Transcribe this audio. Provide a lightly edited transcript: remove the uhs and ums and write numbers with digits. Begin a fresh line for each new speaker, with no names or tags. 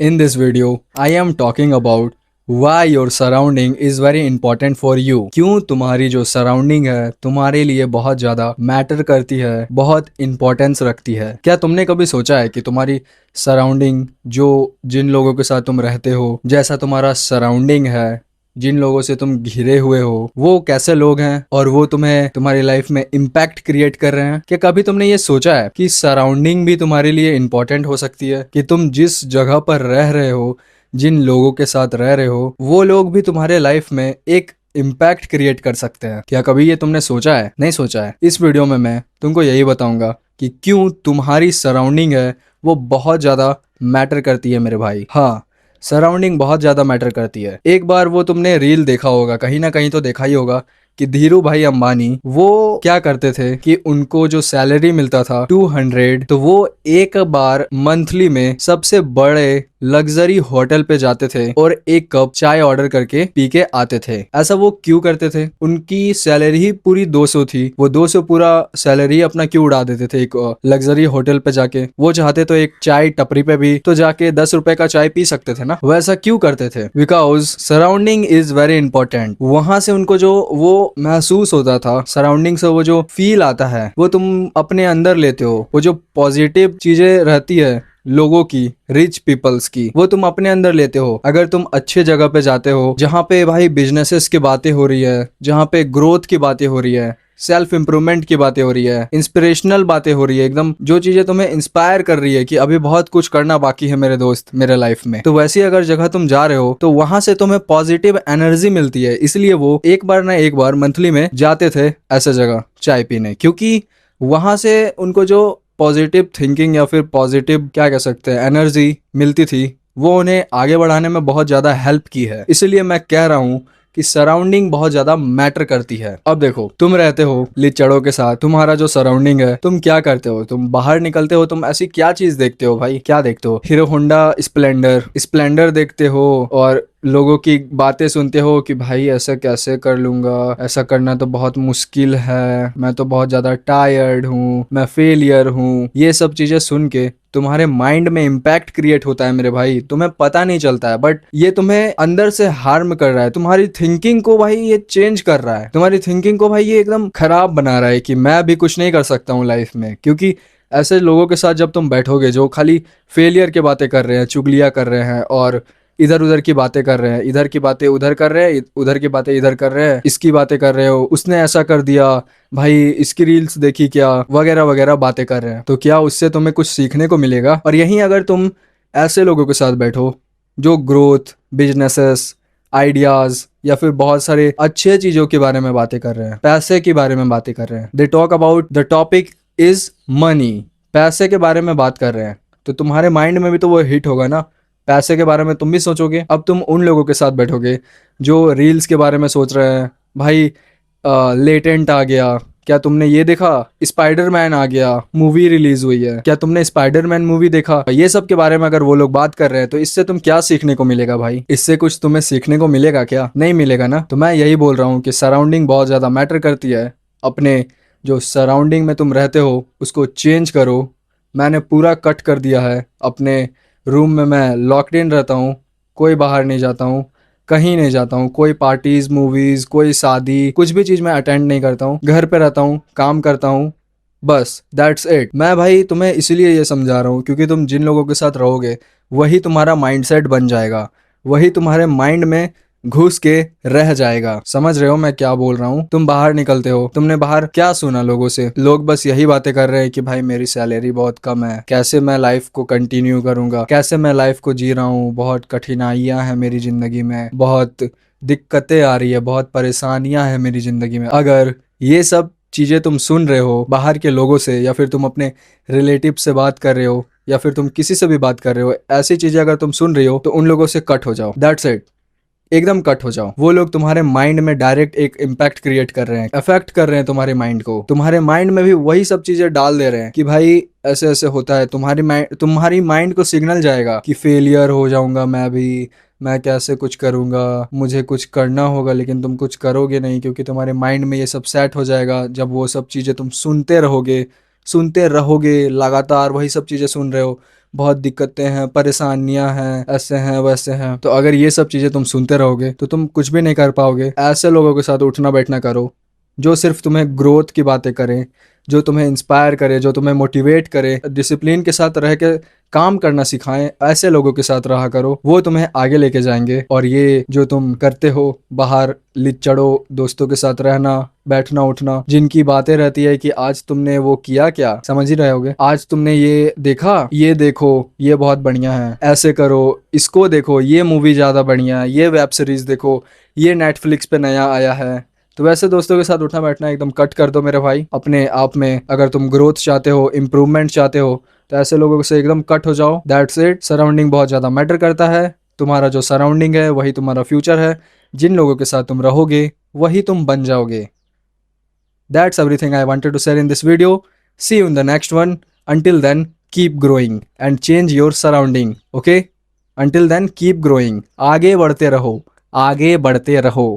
In this video, I am talking about why your surrounding is very important for you. क्यों तुम्हारी जो surrounding है तुम्हारे लिए बहुत ज़्यादा मैटर करती है, बहुत इंपॉर्टेंस रखती है। क्या तुमने कभी सोचा है कि तुम्हारी सराउंडिंग जो जिन लोगों के साथ तुम रहते हो, जैसा तुम्हारा सराउंडिंग है, जिन लोगों से तुम घिरे हुए हो, वो कैसे लोग हैं और वो तुम्हें तुम्हारी लाइफ में इम्पैक्ट क्रिएट कर रहे हैं? क्या कभी तुमने ये सोचा है कि सराउंडिंग भी तुम्हारे लिए इम्पोर्टेंट हो सकती है? कि तुम जिस जगह पर रह रहे हो, जिन लोगों के साथ रह रहे हो, वो लोग भी तुम्हारे लाइफ में एक इम्पैक्ट क्रिएट कर सकते हैं। क्या कभी ये तुमने सोचा है? नहीं सोचा है? इस वीडियो में मैं तुमको यही बताऊंगा कि क्यों तुम्हारी सराउंडिंग है वो बहुत ज़्यादा मैटर करती है मेरे भाई। हाँ, सराउंडिंग बहुत ज़्यादा मैटर करती है। एक बार वो तुमने रील देखा होगा, कहीं ना कहीं तो देखा ही होगा कि धीरू भाई अंबानी वो क्या करते थे कि उनको जो सैलरी मिलता था 200, तो वो एक बार मंथली में सबसे बड़े लग्जरी होटल पे जाते थे और एक कप चाय ऑर्डर करके पी के आते थे। ऐसा वो क्यों करते थे? उनकी सैलरी ही पूरी 200 थी, वो 200 पूरा सैलरी अपना क्यों उड़ा देते थे एक लग्जरी होटल पे जाके? वो चाहते तो एक चाय टपरी पे भी तो जाके 10 रुपए का चाय पी सकते थे ना। वैसा क्यों करते थे? Because surrounding is very important. वहां से उनको जो वो महसूस होता था, सराउंडिंग से वो जो फील आता है वो तुम अपने अंदर लेते हो। वो जो पॉजिटिव चीजें रहती है लोगों की, रिच पीपल्स की, वो तुम अपने अंदर लेते हो। अगर तुम अच्छे जगह पे जाते हो जहाँ पे भाई बिजनेसेस की बातें हो रही है, जहाँ पे ग्रोथ की बातें हो रही है, सेल्फ इंप्रूवमेंट की बातें हो रही है, इंस्पिरेशनल बातें हो रही है, एकदम जो चीजें तुम्हें इंस्पायर कर रही है कि अभी बहुत कुछ करना बाकी है मेरे दोस्त मेरे लाइफ में, तो वैसी अगर जगह तुम जा रहे हो तो वहां से तुम्हें पॉजिटिव एनर्जी मिलती है। इसलिए वो एक बार ना एक बार मंथली में जाते थे ऐसे जगह चाय पीने, क्योंकि वहां से उनको जो पॉजिटिव थिंकिंग या फिर पॉजिटिव क्या कह सकते हैं एनर्जी मिलती थी, वो उन्हें आगे बढ़ाने में बहुत ज़्यादा हेल्प की है। इसलिए मैं कह रहा हूँ कि सराउंडिंग बहुत ज्यादा मैटर करती है। अब देखो, तुम रहते हो लिचड़ों के साथ, तुम्हारा जो सराउंडिंग है, तुम क्या करते हो? तुम बाहर निकलते हो, तुम ऐसी क्या चीज देखते हो भाई? क्या देखते हो? हीरो होंडा स्प्लेंडर स्प्लेंडर देखते हो और लोगों की बातें सुनते हो कि भाई ऐसा कैसे कर लूंगा, ऐसा करना तो बहुत मुश्किल है, मैं तो बहुत ज्यादा टायर्ड हूँ, मैं फेलियर हूँ। ये सब चीजें सुन के तुम्हारे माइंड में इम्पैक्ट क्रिएट होता है मेरे भाई, तुम्हें पता नहीं चलता है, बट ये तुम्हें अंदर से हार्म कर रहा है। तुम्हारी थिंकिंग को भाई ये चेंज कर रहा है, तुम्हारी थिंकिंग को भाई ये एकदम खराब बना रहा है कि मैं भी कुछ नहीं कर सकता हूँ लाइफ में। क्योंकि ऐसे लोगों के साथ जब तुम बैठोगे जो खाली फेलियर की बातें कर रहे हैं, चुगलियां कर रहे हैं और इधर उधर की बातें कर रहे हैं, इधर की बातें उधर कर रहे हैं, उधर की बातें इधर कर रहे हैं, इसकी बातें कर रहे हो, उसने ऐसा कर दिया, भाई इसकी रील्स देखी क्या, वगैरह वगैरह बातें कर रहे हैं, तो क्या उससे तुम्हें कुछ सीखने को मिलेगा? और यहीं अगर तुम ऐसे लोगों के साथ बैठो जो ग्रोथ, बिजनेसेस, आइडियाज या फिर बहुत सारे अच्छे चीजों के बारे में बातें कर रहे हैं, पैसे के बारे में बातें कर रहे हैं, they talk about the topic is money, पैसे के बारे में बात कर रहे हैं, तो तुम्हारे माइंड में भी तो वो हिट होगा ना, पैसे के बारे में तुम भी सोचोगे। अब तुम उन लोगों के साथ बैठोगे जो रील्स के बारे में सोच रहे हैं, भाई लेटेंट आ गया, क्या तुमने ये देखा, स्पाइडरमैन आ गया, मूवी रिलीज हुई है, क्या तुमने स्पाइडरमैन मूवी देखा, ये सब के बारे में अगर वो लोग बात कर रहे हैं तो इससे तुम क्या सीखने को मिलेगा भाई? इससे कुछ तुम्हें सीखने को मिलेगा क्या? नहीं मिलेगा ना। तो मैं यही बोल रहा हूँ कि सराउंडिंग बहुत ज़्यादा मैटर करती है। अपने जो सराउंडिंग में तुम रहते हो उसको चेंज करो। मैंने पूरा कट कर दिया है। अपने रूम में मैं लॉकड इन रहता हूँ, कोई बाहर नहीं जाता हूँ, कहीं नहीं जाता हूँ, कोई पार्टीज, मूवीज, कोई शादी, कुछ भी चीज़ मैं अटेंड नहीं करता हूँ। घर पे रहता हूँ, काम करता हूँ, बस दैट्स इट। मैं भाई तुम्हें इसलिए ये समझा रहा हूँ क्योंकि तुम जिन लोगों के साथ रहोगे वही तुम्हारा माइंडसेट बन जाएगा, वही तुम्हारे माइंड में घुस के रह जाएगा। समझ रहे हो मैं क्या बोल रहा हूँ? तुम बाहर निकलते हो, तुमने बाहर क्या सुना लोगों से? लोग बस यही बातें कर रहे हैं कि भाई मेरी सैलरी बहुत कम है, कैसे मैं लाइफ को कंटिन्यू करूंगा, कैसे मैं लाइफ को जी रहा हूँ, बहुत कठिनाइयां हैं मेरी जिंदगी में, बहुत दिक्कतें आ रही है, बहुत परेशानियां हैं मेरी जिंदगी में। अगर ये सब चीजें तुम सुन रहे हो बाहर के लोगों से, या फिर तुम अपने रिलेटिव से बात कर रहे हो, या फिर तुम किसी से भी बात कर रहे हो, ऐसी चीजें अगर तुम सुन रही हो तो उन लोगों से कट हो जाओ। दैट्स इट, एकदम कट हो जाओ। वो लोग तुम्हारे माइंड में डायरेक्ट एक इम्पैक्ट क्रिएट कर रहे हैं, अफेक्ट कर रहे हैं तुम्हारे माइंड को। तुम्हारे माइंड में भी वही सब चीजें डाल दे रहे हैं कि भाई ऐसे ऐसे होता है। तुम्हारी माइंड को सिग्नल जाएगा कि फेलियर हो जाऊंगा मैं भी, मैं कैसे कुछ करूंगा, मुझे कुछ करना होगा, लेकिन तुम कुछ करोगे नहीं क्योंकि तुम्हारे माइंड में ये सब सेट हो जाएगा। जब वो सब चीजें तुम सुनते रहोगे लगातार वही सब चीजें सुन रहे हो, बहुत दिक्कतें हैं, परेशानियां हैं, ऐसे हैं वैसे हैं। तो अगर ये सब चीज़ें तुम सुनते रहोगे तो तुम कुछ भी नहीं कर पाओगे। ऐसे लोगों के साथ उठना बैठना करो जो सिर्फ तुम्हें ग्रोथ की बातें करें, जो तुम्हें इंस्पायर करे, जो तुम्हें मोटिवेट करे, डिसिप्लिन के साथ रह के काम करना सिखाएं। ऐसे लोगों के साथ रहा करो, वो तुम्हें आगे लेके जाएंगे। और ये जो तुम करते हो, बाहर लिचड़ो दोस्तों के साथ रहना, बैठना उठना, जिनकी बातें रहती है कि आज तुमने वो किया क्या, समझ ही रहे होगे, आज तुमने ये देखा, ये देखो, ये बहुत बढ़िया है, ऐसे करो, इसको देखो, ये मूवी ज्यादा बढ़िया है, ये वेब सीरीज देखो, ये नेटफ्लिक्स पे नया आया है। तो वैसे दोस्तों के साथ उठना बैठना एकदम कट कर दो मेरे भाई। अपने आप में अगर तुम ग्रोथ चाहते हो, इम्प्रूवमेंट चाहते हो, तो ऐसे लोगों से एकदम कट हो जाओ। That's it. सराउंडिंग बहुत ज़्यादा मैटर करता है। तुम्हारा जो सराउंडिंग है वही तुम्हारा फ्यूचर है। जिन लोगों के साथ तुम रहोगे वही तुम बन जाओगे। That's everything I wanted to share in this video. See you in the next one. Until then, keep growing and change your surrounding. Okay? Until then, keep growing. आगे बढ़ते रहो, आगे बढ़ते रहो।